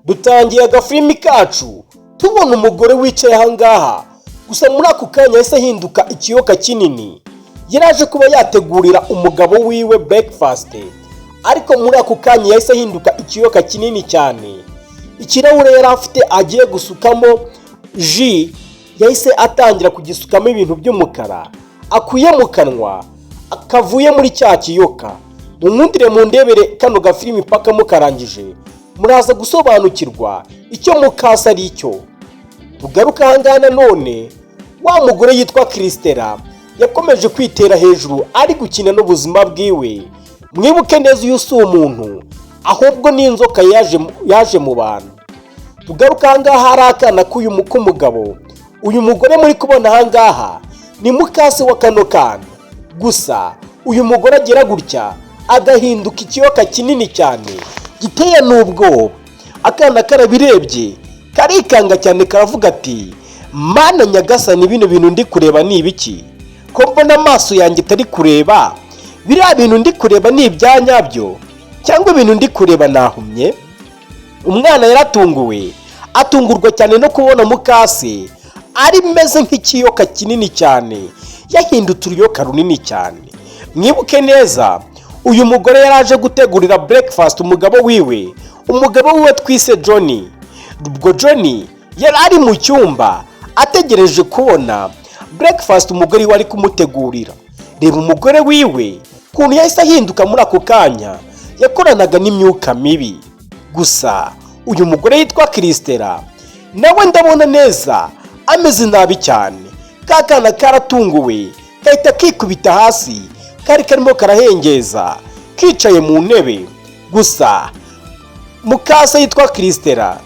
Dutangiye agafilimi kacu tubona umugore wicaye ahangaha, gusa muri ako kanya yahise ahinduka ikiyoka kinini. Yaraje kuba yategurira umugabo wiwe breakfast, ariko muri ako kanya yahise ahinduka ikiyoka kinini cyane. Ikirahure yari afite agiye gusukamo ji, yahise atangira kugisukamo ibintu by'umukara akuye mu kanwa akavuye muri cya kiyoka. Mundire mundebere kano gafilimi paka mukarangije, muraza gusobanukirwa icyo mukasa ari cyo. Tugaruka ahangaha none, wa mugore yitwa Kristera yakomeje kwitera hejuru ari gukina n'ubuzima bwiwe. Mwibuke neza uyu si umuntu, ahubwo ni inzoka yaje mu bantu. Tugaruka ahangaha hari akana k'umugabo. Uyu mugore muri kubona ahangaha ni mukase wa kano kana, gusa uyu mugore agera gutya agahinduka ikiyoka kinini cyane giteye n'ubwoba. Akana karabirebye karikanga cyane, karavuga ati mana nyagasani, bino bintu ndi kureba ni ibiki? Ko mbona amaso yanjye atari kureba, biriya bintu ndi kureba ni ibyanyabyo cyangwa ibintu ndi kureba nahumye? Umwana yaratunguwe, atungurwa cyane no kubona mukase ari meze nk'ikiyoka kinini cyane, yahindutse uruyoka runini cyane. Mwibuke neza uyu mugore yaraje gutegurira breakfast umugabo wiwe twise Johnny. Ubwo Johnny yari ari mu cyumba ategereje kubona breakfast umugore we ari kumutegurira. Reba umugore wiwe kuntu yahise ahinduka muri ako kanya, yakoranaga n'imyuka mibi. Gusa uyu mugore yitwa Kristera nawe ndabona neza ameze nabi cyane. Kakana karatunguwe kahita kikubita hasi, kari karimo karahengeza kicaye mu ntebe. Gusa mukase yitwa Kristera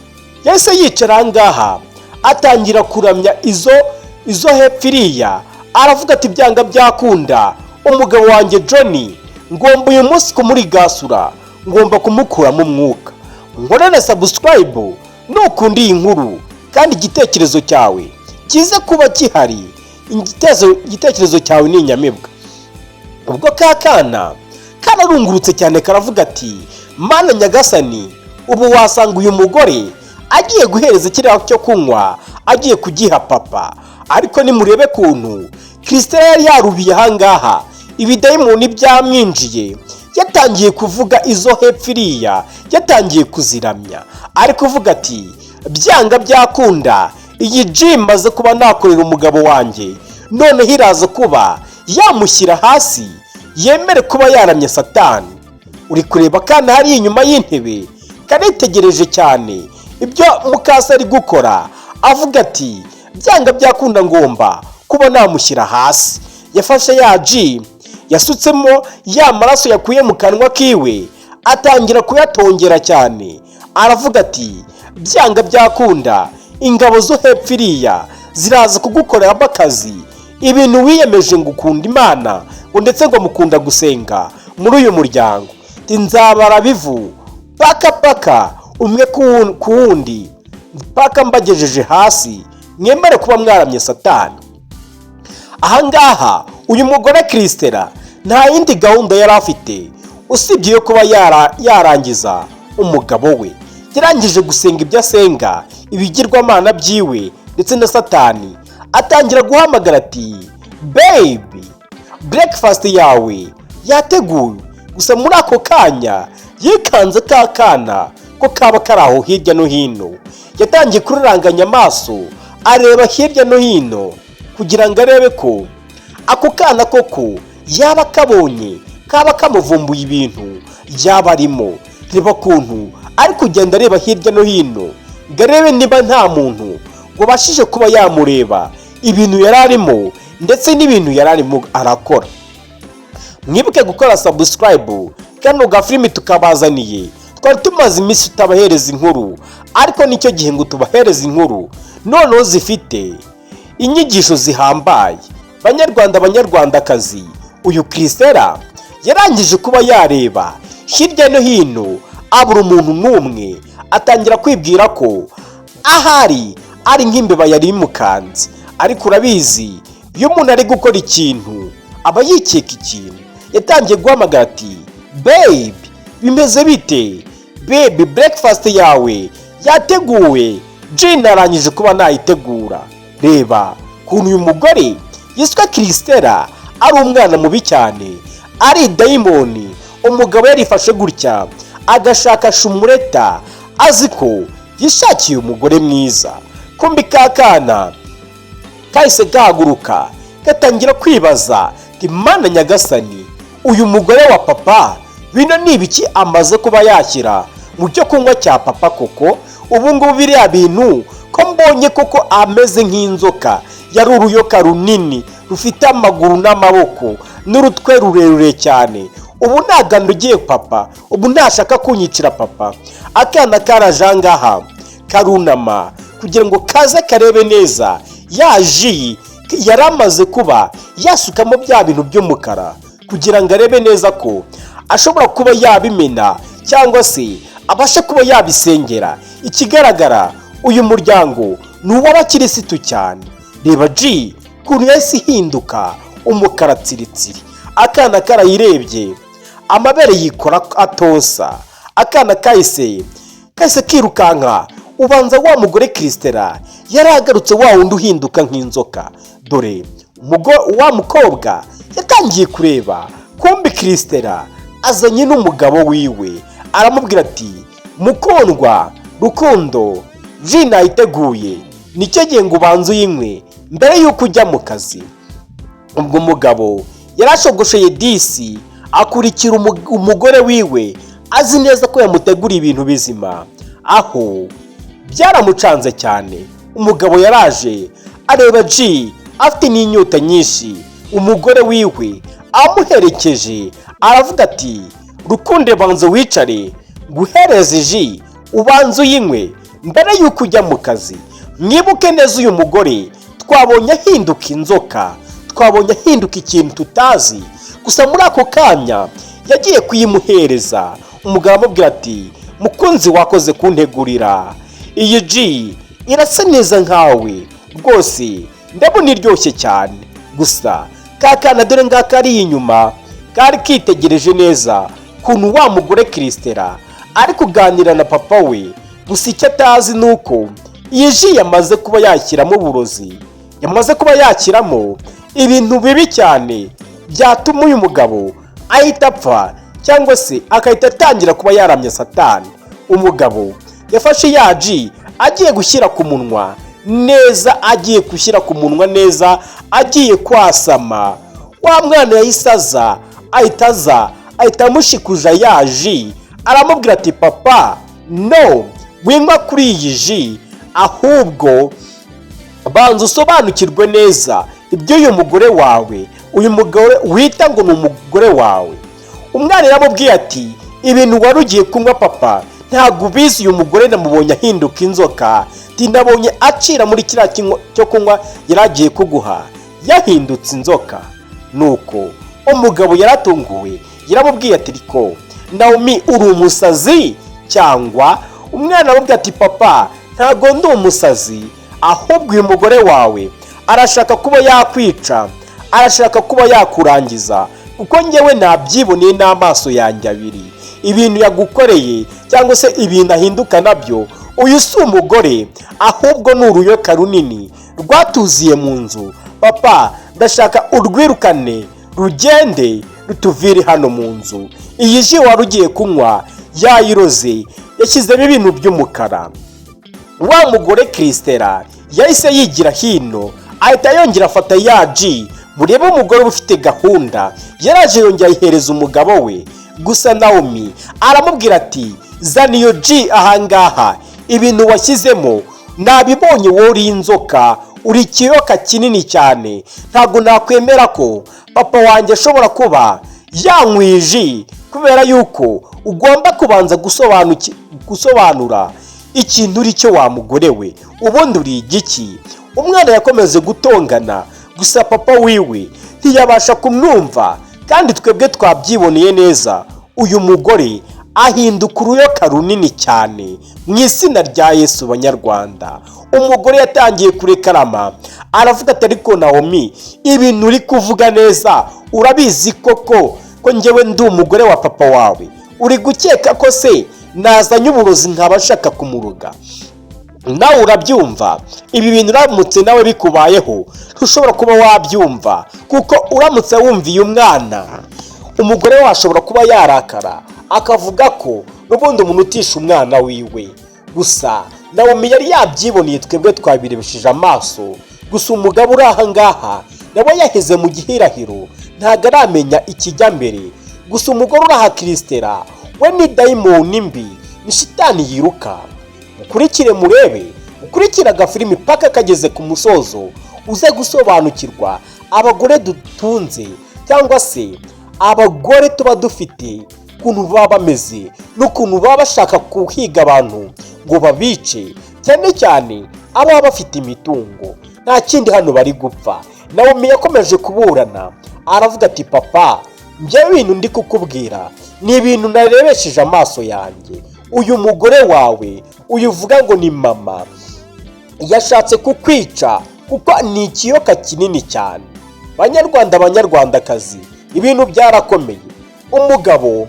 yahise yicara ahangaha atangira kuramya izo hepfiriya, aravuga ati byanga byakunda umugabo wanjye Johnny ngomba uyu munsi kumurigasura, ngomba kumukuramo umwuka. Ngorane subscribe nukunda iyi nkuru, kandi igitekerezo cyawe kize kuba gihari. Igitekerezo cyawe ni inyamibwa. Ubwo kakana kararungurutse cyane, karavuga ati mana nyagasani, ubu wasanga uyu mugore agiye guhereza kiriya cyo kunywa agiye kugiha papa. Ariko nimurebe kuntu Kristera yari yarubiye ahangaha, ibidayimoni byamwinjiye, yatangiye kuvuga izo hepfiriya, yatangiye kuziramya, ari kuvuga ati byanga byakunda iyi ji maze kuba nakorera umugabo wanjye, none hiraza kuba yamushyira hasi, yemere kuba yaramye Satani. Uri kureba kana hari inyuma y'intebe karitegereje cyane ibyo mukase ari gukora, avuga ati byanga byakunda ngomba kuba namushyira hasi. Yafashe ya ji yasutsemo ya maraso yakuye mu kanwa kiwe, atangira kuyatongera cyane, aravuga ati byanga byakunda ingabo zo hepfiriya ziraza kugukorera akazi. Ibintu wiyemeje ngo ukunda Imana, ngo ndetse ngo mukunda gusenga muri uyu muryango, nzabara bivu paka umwe ku wundi paka mbagejeje hasi, mwemere kuba mwaramye Satani. Ahangaha uyu mugore Kristera nta yindi gahunda yari afite usibye yo kuba yarangiza umugabo we. Yarangije gusenga ibyo asenga, ibigirwamana byiwe ndetse na Satani, atangira guhamagara ati baby, breakfast yawe yateguwe. Gusa muri ako kanya yikanze kakana ko kaba karaho hirya no hino, yatangiye kururanganya amaso areba hirya no hino kugira ngo arebe ko ako kana koko yaba kabonye, kaba kamuvumbuye ibintu yaba arimo. Reba kuntu ari kugenda areba hirya no hino ngo arebe niba nta muntu wabashije kuba yamureba ibintu yari arimo ndetse n'ibintu yari arimo arakora. Mwibuke gukora subscribe, kano gafilimi tukabazaniye. Twari tumaze iminsi tutabahereza inkuru, ariko nicyo gihe ngo tubahereza inkuru noneho zifite inyigisho zihambaye. Banyarwandakazi, uyu Kristera yarangije kuba yareba hirya no hino abura umuntu n'umwe, atangira kwibwira ko ahari ari nk'imbeba yari imukanze. Ariko urabizi iyo umuntu ari gukora ikintu aba yikeka ikintu. Yatangiye guhamagara ati baby, bimeze bite? Baby, breakfast yawe yateguwe. Jane arangije kuba nayitegura. Reba kuntu uyu mugore yitwa Christella ari umwana mubi cyane, ari dayimoni. Umugabo yarifashe gutya agashakasha umureta, azi ko yishakiye umugore mwiza. Kumbi kakana kahise gahaguruka gatangira kwibaza ati Mana nyagasani, uyu mugore wa papa bino ni ibiki amaze kuba yashyira mu cyo kunywa cya papa koko? Ubu ngubu biriya bintu ko mbonye koko ameze nk'inzoka, yari uruyoka runini rufite amaguru n'amaboko n'urutwe rurerure cyane. Ubu naganda ugiye papa, ubu ntashaka kunyicira papa. Akana karajangaha karunama kugira ngo kaze karebe neza ya ji yari amaze kuba yasukamo bya bintu by'umukara, kugira ngo arebe neza ko ashobora kuba yabimena cyangwa se abashe kuba yabisengera. Ikigaragara uyu muryango ni uw'abakirisitu cyane. Reba ji kuntu yahise ihinduka umukara tsiritsiri. Akana karayirebye amabere yikora atosa. Akana kahise kirukanka. Ubanza wa mugore Christella yari agarutse wa wundi uhinduka nk'inzoka. Dore wa mukobwa yatangiye kureba, kumbi Christella azanye n'umugabo wiwe. Aramubwira ati mukundwa, rukundo, ji nayiteguye, nicyo gihe ngo ubanze uyinywe mbere y'uko ujya mu kazi. Ubwo umugabo yarashogosheye disi akurikira umugore wiwe, azi neza ko yamuteguriye ibintu bizima. Aho byaramucanze cyane. Umugabo yaraje areba ji afite n'inyota nyinshi. Umugore wiwe amuherekeje aravuga ati rukunde, banza wicare guhereza ji ubanza uyinywe mbere y'uko ujya mu kazi. Mwibuke neza uyu mugore twabonye ahinduka inzoka, twabonye ahinduka ikintu tutazi. Gusa muri ako kanya yagiye kuyimuhereza. Umugabo amubwira ati mukunzi, wakoze kuntegurira iyi ji, irasa neza nkawe rwose, ndabona iryoshye cyane. Gusa kakana dore ngaka ari inyuma kari kitegereje neza kuntu wa mugore Christella ari kuganira na papa we. Gusa icyo atazi nuko iyi ji yamaze kuba yakiramo uburozi, yamaze kuba yakiramo ibintu bibi cyane byatuma uyu mugabo ahita apfa cyangwa se akahita atangira kuba yaramya Satani. Umugabo yafashe ya ji agiye gushyira ku munwa neza, agiye gushyira ku munwa neza, agiye kwasama. Wa mwana yahise aza ahita amushikuza ya ji. Aramubwira ati papa, no, winywa kuri iyi ji, ahubwo banza usobanukirwe neza iby'uyu mugore wawe, uyu mugore wita ngo ni umugore wawe. Umwana yaramubwiye ati ibintu wari ugiye kunywa papa ntabwo ubizi. Uyu mugore namubonye ahinduka inzoka, nabonye acira muri kiriya cyo kunywa yari agiye kuguha, yahindutse inzoka. Nuko umugabo yaratunguwe, yaramubwiye ati ariko Naomi, uri umusazi cyangwa? Umwana aramubwira ati papa, ntabwo ndi umusazi, ahubwo uyu mugore wawe arashaka kuba yakwica, arashaka kuba yakurangiza, kuko njyewe nabyiboneye n'amaso yanjye abiri. Ibintu yagukoreye cyangwa se ibintu ahinduka nabyo, uyu si umugore, ahubwo ni uruyoka runini rwatuziye mu nzu. Papa, ndashaka urwirukane rugende rutuvire hano mu nzu. Iyi ji wari ugiye kunywa yayiroze, yashyizemo ibintu by'umukara. Wa mugore Christella yahise yigira hino, ahita yongera afata ya ji. Murebe umugore ufite gahunda, yaraje yongera ayihereza umugabo we. Gusa Naomi aramubwira ati zana iyo ji ahangaha, ibintu washyizemo nabibonye, wowe uri inzoka, uri ikiyoka kinini cyane. Ntabwo nakwemera ko papa wanjye ashobora kuba yanywa ji, kubera yuko ugomba kubanza gusobanura ikintu uri cyo wa mugore we, ubundi uri igiki. Umwana yakomeje gutongana, gusa papa wiwe ntiyabasha kumwumva, kandi twebwe twabyiboneye neza. Uyu mugore ahinduka uruyoka runini cyane mu izina rya Yesu. Banyarwanda, umugore yatangiye kurekarama, aravuga ati ariko Naomi, ibintu uri kuvuga neza, urabizi koko ko njyewe ndi umugore wa papa wawe? Uri gukeka ko se nazanye uburozi nkaba nshaka kumuroga. Nawe urabyumva, ibi bintu uramutse nawe bikubayeho ntushobora kuba wabyumva, kuko uramutse wumviye umwana, umugore washobora kuba yarakara akavuga ko n'ubundi umuntu utisha umwana wiwe. Gusa nawe yari yabyiboneye, twebwe twabirebesheje amaso. Gusa umugabo uri aha ngaha nawe yaheze mu gihirahiro, ntabwo aramenya ikijya mbere. Gusa umugore uri aha Kristera we ni dayimoni mbi, ni shitani yiruka. Mukurikire murebe, ukurikire agafilimi paka kageze ku musozo, uze gusobanukirwa abagore dutunze cyangwa se abagore tuba dufite ukuntu baba bameze n'ukuntu baba bashaka kuhiga abantu ngo babice, cyane cyane aba bafite imitungo. Nta kindi hano bari gupfa. Nawe yakomeje kuburana aravuga ati papa, njye ibintu ndi kukubwira ni ibintu narebesheje amaso yanjye. Uyu mugore wawe uyuvuga ngo ni mama yashatse kukwica kuko ni ikiyoka kinini cyane. Banyarwanda, banyarwandakazi, ibintu byarakomeye. Umugabo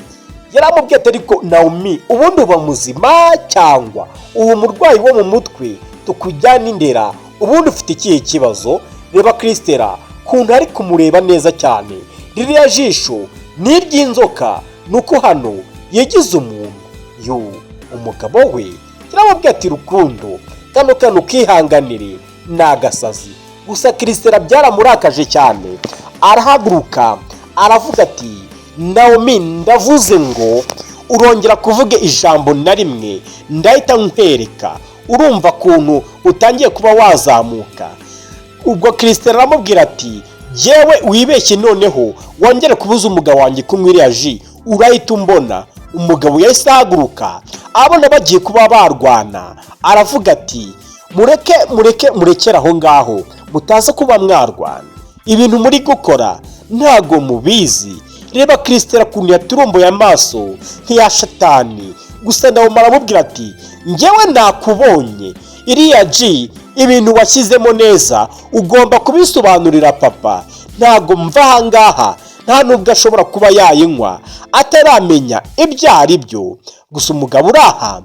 yaramubwiye ati ariko Naomi, ubundi uba muzima cyangwa ubu murwayi wo mu mutwe tukujyana indera, ubundi ufite ikihe kibazo? Reba Kristera kuntu ari kumureba neza cyane, ririya jisho ni iry'inzoka, nuko hano yagize umuntu. Umugabo we yaramubwiye ati rukundo, kano kihanganire ni agasazi. Gusa Kristera byaramurakaje cyane, arahaguruka aravuga ati Naomi, ndavuze ngo urongera kuvuga ijambo na rimwe ndahita nkwereka. Urumva kuntu utangiye kuba wazamuka. Ubwo Kristera aramubwira ati yewe wibeshye, noneho wongere kubuza umugabo wanjye kunywa iriya ji, urahita umbona. Umugabo yahise ahaguruka abona bagiye kuba barwana, aravuga ati murekere aho ngaho, mutaza kuba mwarwana. Ibintu muri gukora ntago mubizi. Reba Kristera kuntu yaturumbuye amaso nk'iya shatani. Gusa nawe maramubwira ati njyewe nakubonye, iriya ji ibintu washyizemo neza ugomba kubisobanurira papa. Ntago mva aha ngaha, nta nubwo ashobora kuba yayinywa ataramenya ibyo ari byo. Gusa umugabo uri aha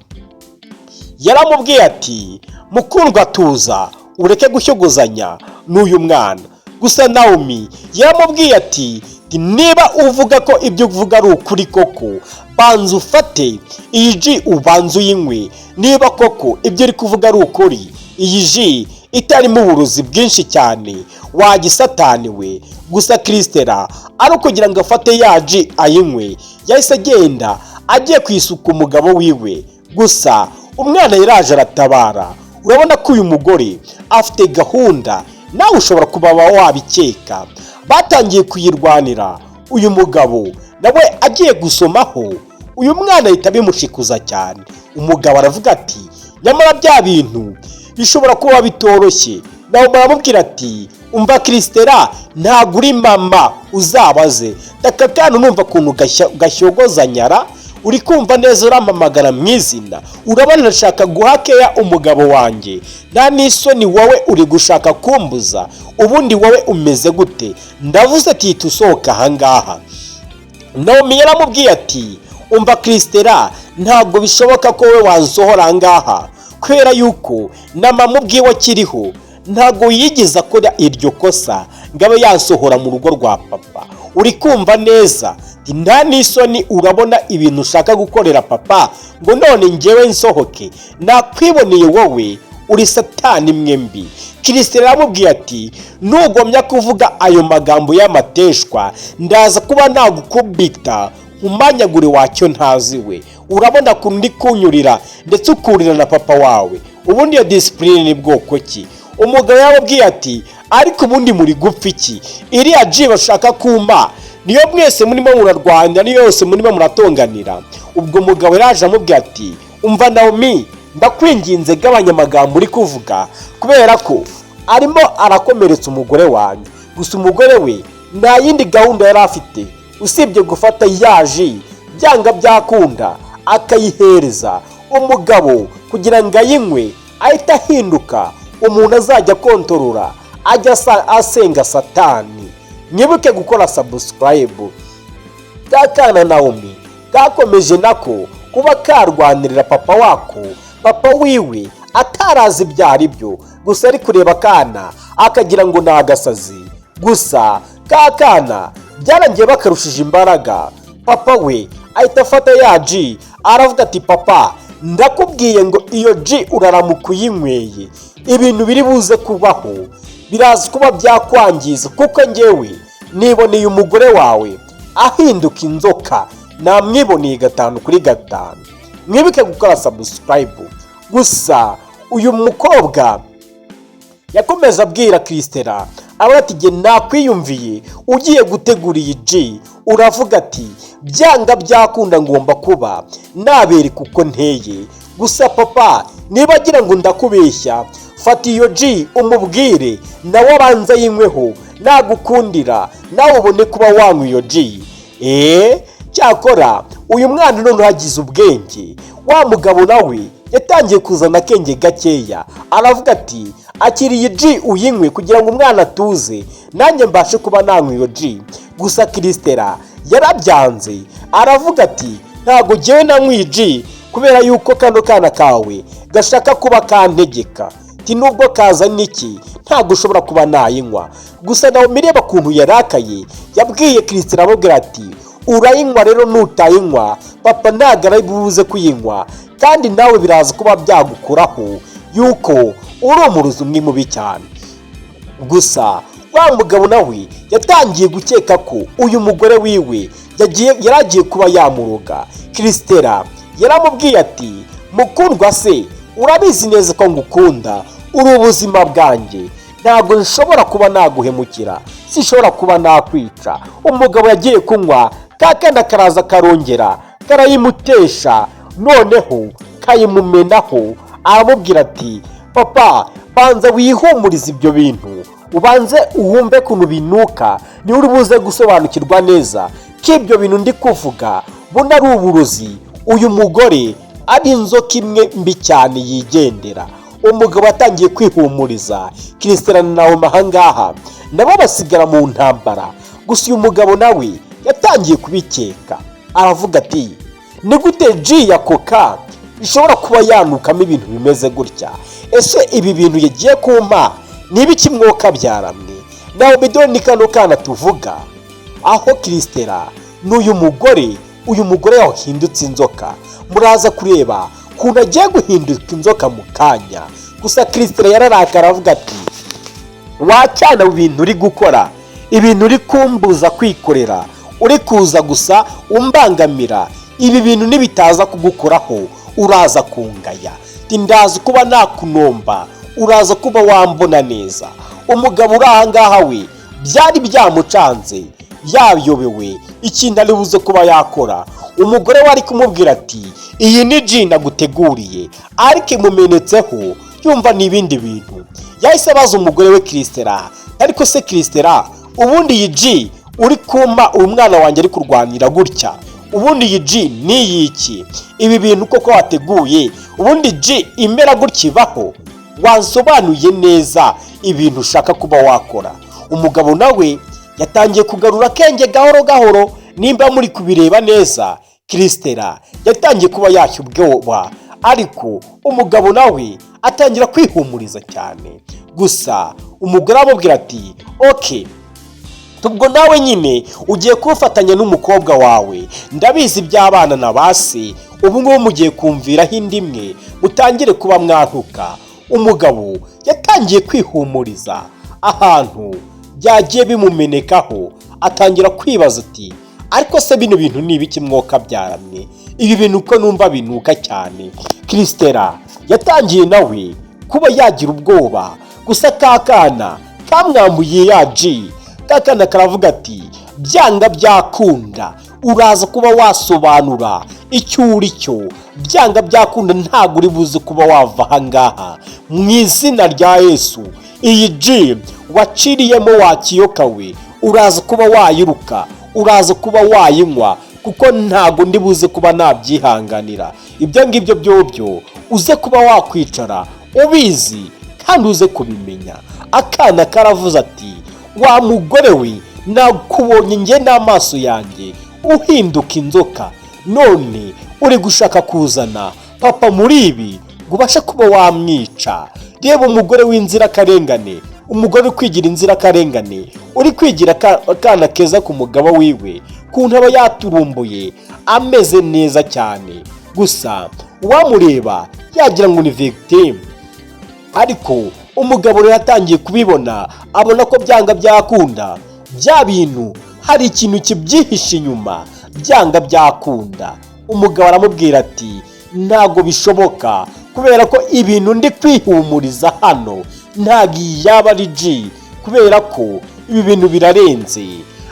yaramubwiye ati mukundwa tuza, ureke gushyogozanya n'uyu mwana. Gusa Naomi yaramubwiye ati niba uvuga ko ibyo uvuga ari ukuri koko, banza ufate iyi ji ubanza uyinywe. Niba koko ibyo uri kuvuga ari ukuri, iyi ji itarimo uburozi bwinshi cyane, wagisataniwe. Gusa Kristera ari ukugira ngo afate ya ji ayinywe, yahise agenda agiye kwisuka umugabo wiwe. Gusa umwana yaraje aratabara. Urabona ko uyu mugore afite gahunda, nawe ushobora kuba wabikeka. Batangiye kuyirwanira, uyu mugabo nawe agiye gusomaho, uyu mwana ahita bimushikuza cyane. Umugabo aravuga ati nyamara bya bintu bishobora kuba bitoroshye. Nawe baramubwira ati umva Kristera, ntabwo uri mama, uzabaze. Taka kandi numva kuntu gashyogozanyara, uri kumva neza uramamagara mu izina. Urabona nashaka guhakeya umugabo wanjye, nta n'isoni wowe uri gushaka kumbuza. Ubundi wowe umeze gute? Ndavuze ati tusohoka aha ngaha. Naomi yaramubwiye ati umva Kristera, ntabwo bishoboka ko we wansohora aha ngaha, kubera yuko na mama ubwiwe akiriho ntabwo yigeze akora iryo kosa ngo abe yansohora mu rugo rwa papa. Uri kumva neza, nta n'isoni urabona ibintu ushaka gukorera papa ngo none njyewe nsohoke? Nakwiboneye wowe uri satani mwembi. Kristera aramubwiye ati nugomya kuvuga ayo magambo y'amateshwa, ndaza kuba nagukubita umanyagure wacyo ntaziwe. Urabona ko ndi kunyurira ndetse ukurira na papa wawe. Ubundi iyo discipline ni bwoko ki? Umugabo yababwiye ati ariko ubundi muri gupfa iki? Iriya ji bashaka kuma niyo mwese murimo murarwanya, niyo yose murimo muratonganira. Ubwo umugabo yaraje amubwiye ati umva Naomi, ndakwinginze gabanya amagambo uri kuvuga, kubera ko arimo arakomeretsa umugore wanjye. Gusa umugore we nta yindi gahunda yari afite usibye gufata yaji byanga byakunda akayihereza umugabo kugira ngo ayinywe, ahita ahinduka umuntu azajya kontorora, ajya asenga satani. Mwibuke gukora subscribe. Kakana Naomi kakomeje nako kuba karwanirira papa wako, papa wiwe atarazi ibyo ari byo, gusa ari kureba akana akagira ngo ni agasazi. Gusa ka kana byarangiye bakarushije imbaraga, papa we ahita afata ya ji aravuga ati papa ndakubwiye ngo iyo ji uraramuka uyinyweye ibintu biri buze kubaho biraza kuba byakwangiza, kuko njyewe niboneye umugore wawe ahinduka inzoka, namwiboneye 5/5. Mwibuke gukora subscribe. Gusa uyu mukobwa yakomeza abwira Kristera avuga ati jye nakwiyumviye ugiye gutegura iyi ji, uravuga ati byanga byakunda ngomba kuba nabereka uko nteye. Gusa papa niba agira ngo ndakubeshya, fata iyo ji umubwire nawe abanza yinyweho, nagukundira nawe ubone kuba wanywa iyo ji. Cyakora uyu mwana none hagize ubwenge, wa mugabo nawe yatangiye kuzana akenge gakeya, aravuga ati akiriye ji uyinywe kugira ngo umwana atuze nanjye mbashe kuba nanywa iyo ji. Gusa Kristera yarabyanze, aravuga ati ntago jyewe nanywa ji kubera yuko kano kana kawe gashaka kuba kantegeka, ti nubwo kazana iki ntago ushobora kuba nayinywa. Gusa nawe mireba kuntu yarakaye, yabwiye Kristera amubwira ati urayinywa rero, nutayinywa papa ntago buze kuyinywa, kandi nawe biraza kuba byagukuraho yuko uri umuruzi umwe mubi cyane. Gusa wa mugabo nawe yatangiye gukeka ko uyu mugore wiwe yaragiye kuba yamuroga. Kristera yaramubwiye ati mukundwa se urabizi neza ko ngukunda, uri ubuzima bwanjye, ntabwo nshobora kuba naguhemukira, sinshobora kuba nakwica. Umugabo yagiye kunywa kakana karaza karongera karayimutesha, noneho kayimumenaho, aramubwira ati papa banza wihumurize ibyo bintu, ubanze uhumbe kuntu binuka, ni uri buze gusobanukirwa neza ko ibyo bintu ndi kuvuga buna ari uburozi. Uyu mugore ari inzoka imwe mbi cyane yigendera. Umugabo atangiye kwihumuriza, Kristera nawe mahangaha nabo basigara mu ntambara. Gusa uyu mugabo nawe yatangiye kubikeka, aravuga ati ni gute ji ya koka ishobora kuba yanukamo ibintu bimeze gutya? Ese ibi bintu yagiye kumpa niba iki mwuka byaramwe? nawe bidoni kano kana tuvuga aho Kristera n'uyu mugore yahindutse inzoka. Muraza kureba kuntu agiye guhinduka inzoka mu kanya. Gusa Kristera yararakara avuga ati wacyana ibintu uri gukora, ibintu uri kumbuza kwikorera, uri kuza gusa umbangamira, ibi bintu nibitaza kugukoraho uraza kungaya, ndaza kuba nakunomba, uraza kuba wambona neza. Umugabo uri ahangaha we byari byamucanze, yayobewe ikintu ari buze kuba yakora. Umugore wari kumubwira ati iyi ni ji naguteguriye, ariko imumenetseho yumva n'ibindi bintu. Yahise abaza umugore we Kristera, ariko se Kristera ubundi iyi ji uri kumpa uyu mwana wanjye ari kurwanira gutya, ubundi iyi ji ni iki? Ibi bintu koko wateguye ubundi ji imera gutya ibaho? Wansobanuye neza ibintu ushaka kuba wakora. Umugabo nawe yatangiye kugarura akenge gahoro gahoro. Nimba muri kubireba neza, Kristera yatangiye kuba yashya ubwoba, ariko umugabo nawe atangira kwihumuriza cyane. Gusa umugore amubwira ati okay, tubwo nawe nyine ugiye kufatanya n'umukobwa wawe, ndabizi by'abana na base, ubu ngubu mugiye kumviraho indimwe mutangire kuba mwantuka. Umugabo yatangiye kwihumuriza, ahantu byagiye bimumenekaho atangira kwibaza ati ariko se bino bintu ni ibiki mwuka byaramwe? Ibi bintu uko numva binuka cyane. Kristera yatangiye nawe kuba yagira ubwoba. Gusa kakana kamwambuye ya ji, kakana karavuga ati byanga byakunda uraza kuba wasobanura icyo uri cyo, byanga byakunda ntago uri buze kuba wava ahangaha mu izina rya Yesu. Iyi ji waciriyemo wakiyoka we, uraza kuba wayiruka, uraza kuba wayinywa, kuko ntago ndi buze kuba nabyihanganira. Ibyo ngibyo byobyo uze kuba wakwicara ubizi kandi uze kubimenya. Akana karavuze ati wa mugore we, nakubonye nge n'amaso yanjye uhinduka inzoka, none uri gushaka kuzana papa muri ibi ngo ubashe kuba wamwica. Reba umugore w'inzirakarengane, umugore uri kwigira inzirakarengane, uri kwigira akana keza ku mugabo wiwe, kuntu aba yaturumbuye ameze neza cyane, gusa uwamureba yagira ngo ni victim. Ariko umugabo rero yatangiye kubibona, abona ko byanga byakunda bya bintu hari ikintu kibyihishe inyuma, byanga byakunda. Umugabo aramubwira ati ntago bishoboka, kubera ko ibintu ndi kwihumuriza hano ntago yaba ari G, kubera ko ibi bintu birarenze.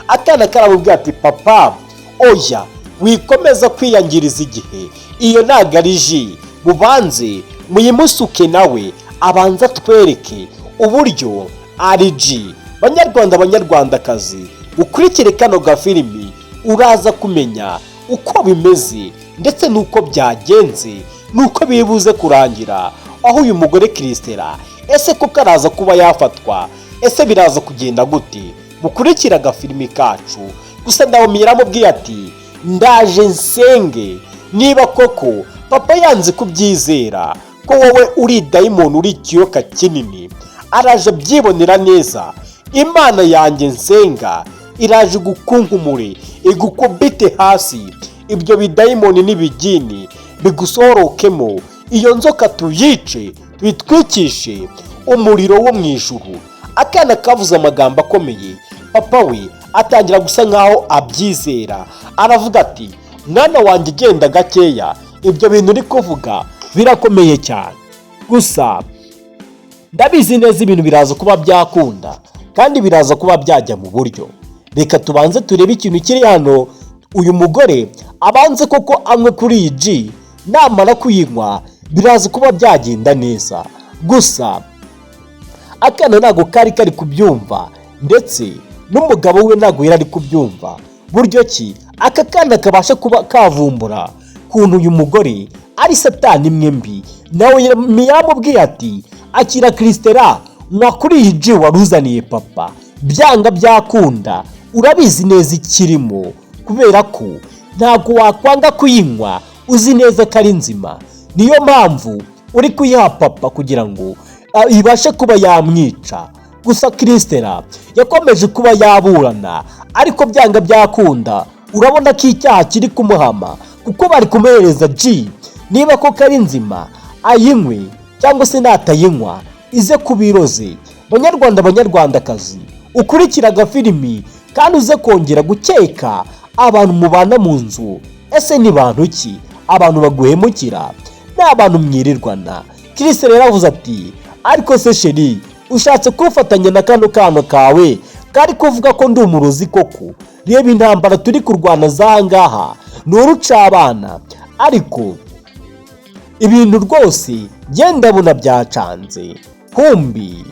Akana karamubwira ati papa oya, wikomeza kwiyangiriza igihe, iyo ntago ari G, mubanze muyimusuke nawe abanza twereke uburyo ari G. Banyarwanda banyarwandakazi, ukurikire kano gafilimi uraza kumenya uko bimeze ndetse nuko byagenze, nuko bibuze kurangira aho uyu mugore Christella ese kuko araza kuba yafatwa, ese biraza kugenda gute? Mukurikira agafilimi kacu. Gusa ndawumira mubwiye ati ndaje nsenge niba koko papa yanze kubyizera ko wowe uri dayimoni, uri ikiyoka kinini, araje byibonera neza. Imana yanjye nsenga iraje gukunkumure, igukubite hasi, ibyo bidayimoni n'ibigini bigusohorokemo, iyo nzoka tuyice, tuyitwikishe umuriro wo mu ijuru. Akana kavuze amagambo akomeye, papa we atangira gusa nkaho abyizera, aravuga ati mwana wanjye genda gakeya, ibyo bintu uri kuvuga birakomeye cyane, gusa ndabizi neza ibintu biraza kuba byakunda kandi biraza kuba byajya mu buryo. Reka tubanze turebe ikintu kiri hano, uyu mugore abanze koko amwe kuri iyi G, namara kuyinywa biraza kuba byagenda neza. Gusa akana ntago kari kubyumva, ndetse n'umugabo we ntago yari kubyumva buryo ki aka kana kabasha kuba kavumbura kuntu uyu mugore ari satani imwe mbi. Nawe yamubwiye ati akira Christella, nwa kuri iyi G waruzaniye papa, byanga byakunda urabizi neza ikirimo, kubera ko ntabwo wakwanga kuyinywa uzi neza ko ari nzima. Niyo mpamvu uri kuyiha papa kugira ngo ibashe kuba yamwica. Gusa Christella yakomeje kuba yaburana, ariko byanga byakunda urabona ko icyaha kiri kumuhama, kuko bari kumuhereza G, niba koko ari nzima ayinywe cyangwa se natayinywa ize kubiroze. Banyarwanda banyarwandakazi, ukurikira agafilimi kandi uze kongera gukeka abantu mubana mu nzu, ese ni bantu ki? Abantu baguhemukira ni abantu mwirirwana. Christella yaravuze ati ariko se sheri, ushatse kufatanya na kano kana kawe kari kuvuga ko ndi umurozi koko? Reba intambara turi kurwana zangaha nuruca abana, ariko ibintu rwose genda buna byacanze. Kumbi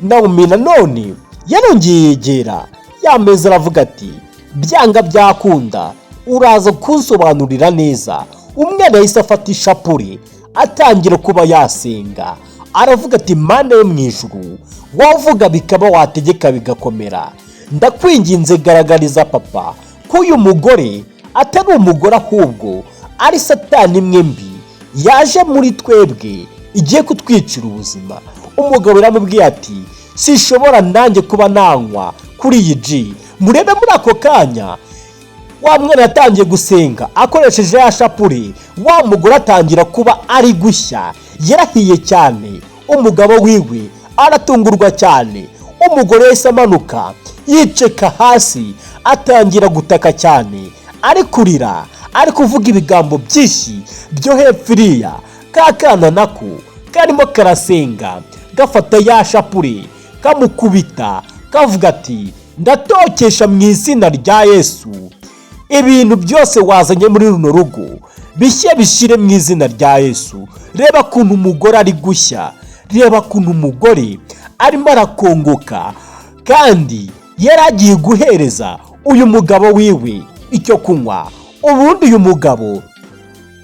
Naomi none yarongeye yegera yameza aravuga ati byanga byakunda uraza kunsobanurira neza. Umwana yahise afata ishapure atangira kuba yasenga, aravuga ati Mana yo mu ijuru, wavuga bikaba, wategeka bigakomera, ndakwinginze garagariza papa ko uyu mugore atari umugore ahubwo ari satani imwe mbi yaje muri twebwe igiye kutwicira ubuzima. Umugabo yaramubwiye ati sishobora nanjye kuba nanywa kuri iyi G. Murebe muri ako kanya wa mwana yatangiye gusenga akoresheje ya shapure, wa mugore atangira kuba ari gushya, yarahiye cyane. Umugabo wiwe aratungurwa cyane, umugore yahise amanuka yiceka hasi atangira gutaka cyane, ari kurira, ari kuvuga ibigambo byinshi byo hepfo iriya. Ka kana nako karimo karasenga gafata ya shapure kamukubita kavuga ati ndatokesha mu izina rya Yesu, ibintu byose wazanye muri runo rugo bishye bishire mu izina rya Yesu. Reba kuntu umugore ari gushya, reba kuntu umugore arimo arakongoka, kandi yaragiye guhereza uyu mugabo wiwe icyo kunywa. Ubundi uyu mugabo,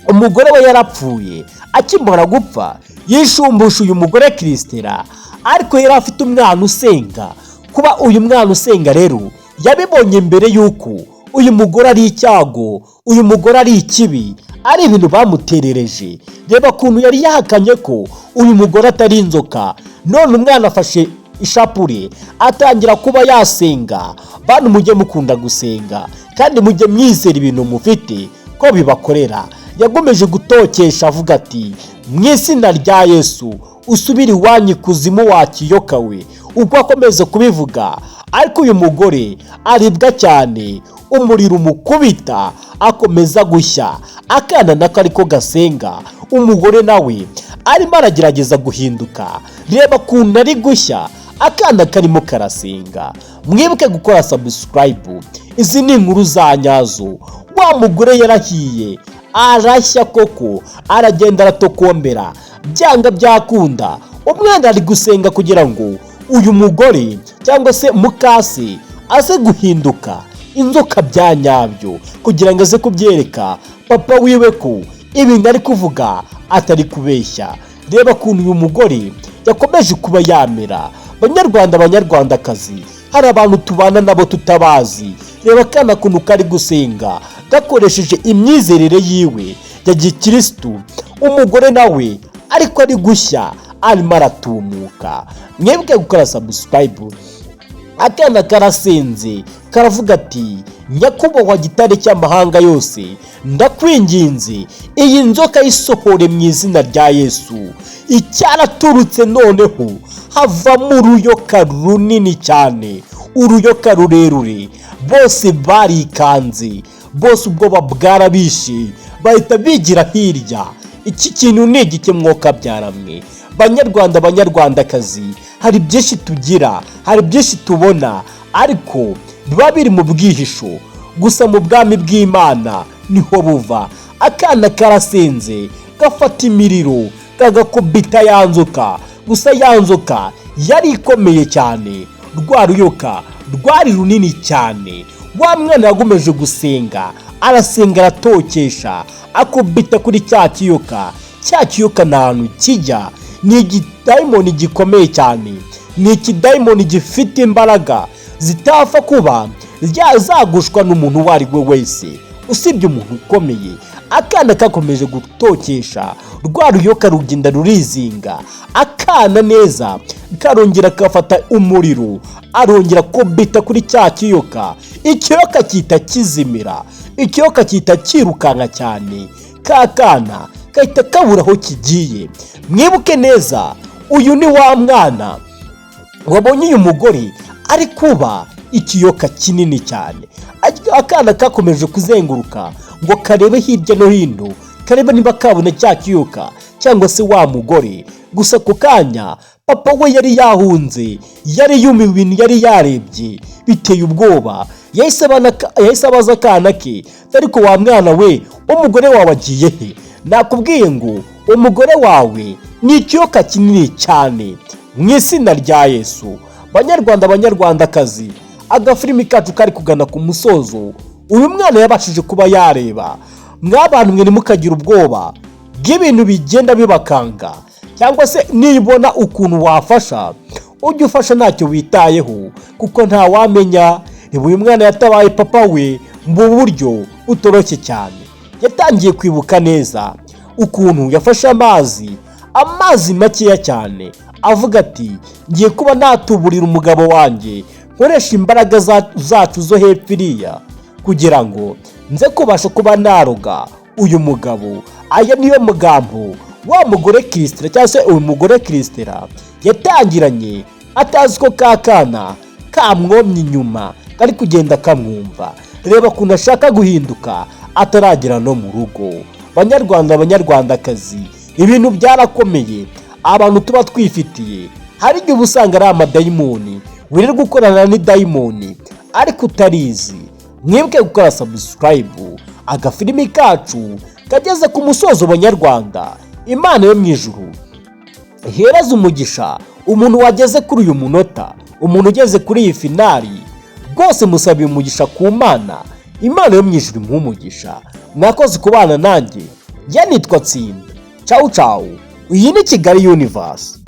umugore we yarapfuye, akimara gupfa yishumbusha uyu mugore Christella, ariko yari afite umwana usenga. Kuba uyu mwana usenga rero yabibonye mbere yuko uyu mugore ari icyago, uyu mugore ari ikibi, ari ibintu bamuterereje. Reba ukuntu yari yahakanye ko uyu mugore atari inzoka, none umwana afashe ishapure atangira kuba yasenga. Bantu mujye mukunda gusenga kandi mujye mwizera ibintu mufite ko bibakorera. Yagomeje gutokesha avuga ati mu izina rya Yesu usubire iwanyu ikuzimu wa kiyoka we. Ubwo akomeza kubivuga ariko uyu mugore aribwa cyane, umuriro umukubita akomeza gushya. Akana nako ariko gasenga, umugore nawe arimo aragerageza guhinduka. Reba ukuntu ari gushya, akana karimo karasenga. Mwibuke gukora subscribe. Izi ni inkuru za nyazo. Wa mugore yarahiye, arashya koko, aragenda aratokombera, byanga byakunda. Umwana ari gusenga kugira ngo uyu mugore cyangwa se mukase aze guhinduka inzoka bya nyabyo, kugira ngo aze kubyereka papa wiwe ko ibintu ari kuvuga atari kubeshya. Reba ukuntu uyu mugore yakomeje kuba yamera. Banyarwanda, banyarwandakazi, hari abantu tubana nabo tutabazi. Reba akana kuntu kari gusenga gakoresheje imyizerere yiwe ya gikirisitu. Umugore nawe ariko ari gushya, arimo aratumuka. Mwebwe gukora subscribe. Akana karasenze karavuga ati nyakubahwa gitare cy'amahanga yose, ndakwinginze iyi nzoka yisohore mu izina rya Yesu. Icyaraturutse noneho havamo uruyoka runini cyane, uruyoka rurerure. Bose barikanze, bose ubwoba bwarabishe, bahita bigira hirya. Iki kintu ni igike mwoka byaramwe. Banyarwanda, banyarwandakazi, hari byinshi tugira, hari byinshi tubona, ariko biba biri mu bwihisho. Gusa mu bwami bw'Imana niho buva. Akana karasenze gafata imiriro kagakubita ya nzoka. Gusa ya nzoka yari ikomeye cyane, rwa ruyoka rwari runini cyane. Wa mwana yagomeje gusenga, arasenga aratokesha, akubita kuri cya kiyoka. Cya kiyoka nta hantu kijya, ni igidayimoni gikomeye cyane, ni ikidayimoni gifite imbaraga zitapfa kuba zagushwa n'umuntu uwo ari we wese usibye umuntu ukomeye. Akana kakomeje gutokesha, rwa ruyoka rugenda rurizinga. Akana neza karongera kafata umuriro, arongera kubita kuri cya kiyoka. Ikiyoka kita kizimira, ikiyoka kita kirukanka cyane. Kakana kahita kabura aho kigiye. Mwibuke neza, uyu ni wa mwana wabonye uyu mugore ari kuba ikiyoka kinini cyane. Akana kakomeje kuzenguruka ngo karebe hirya no hino, karebe niba kabona cya kiyoka cyangwa se wa mugore. Gusa ku kanya papa we yari yahunze, yari yumiwe ibintu yari yarebye, biteye ubwoba. Yahise abaza akana ke, ariko wa mwana we, umugore wawe agiye he? Nakubwiye ngo umugore wawe ni ikiyoka kinini cyane. Mu izina rya Yesu. Banyarwanda, banyarwandakazi, agafilimi kacu kari kugana ku musozo. Uyu mwana yabashije kuba yareba. Mwabantu mwe ntimukagira ubwoba bw'ibintu bigenda bibakanga, cyangwa se nibona ukuntu wafasha, ujye ufasha ntacyo witayeho, kuko nta wamenya niba uyu mwana yatabaye papa we mu buryo utoroshye cyane. Yatangiye kwibuka neza ukuntu yafashe amazi makeya cyane, avuga ati ngiye kuba natuburira umugabo wanjye, nkoresha imbaraga zacu zo hepfo iriya kugira ngo nze kubasha kuba naroga uyu mugabo. Aya niyo mugambo wa mugore Kristera cyangwa se uyu mugore Kristera yatangiranye, atazi ko kakana kamwomye inyuma kari kugenda kamwumva. Reba ukuntu ashaka guhinduka ataragera no mu rugo. Banyarwanda, banyarwandakazi, ibintu byarakomeye. Abantu tuba twifitiye, hari igihe uba usanga ari amadayimoni, wirirwa gukorana n'idayimoni ariko utarizi. Mwibuke gukora subscribe. Agafilimi kacu kageze ku musozo. Banyarwanda, Imana yo mu ijuru ihereze umugisha umuntu wageze kuri uyu munota, umuntu ugeze kuri iyi finali. Rwose musabiye umugisha ku Mana. Imana yo mu ijuru imuhe umugisha. Mwakoze kubana nanjye. Nitwa Tsinda. Ciao ciao. Iyi ni Kigali Universe.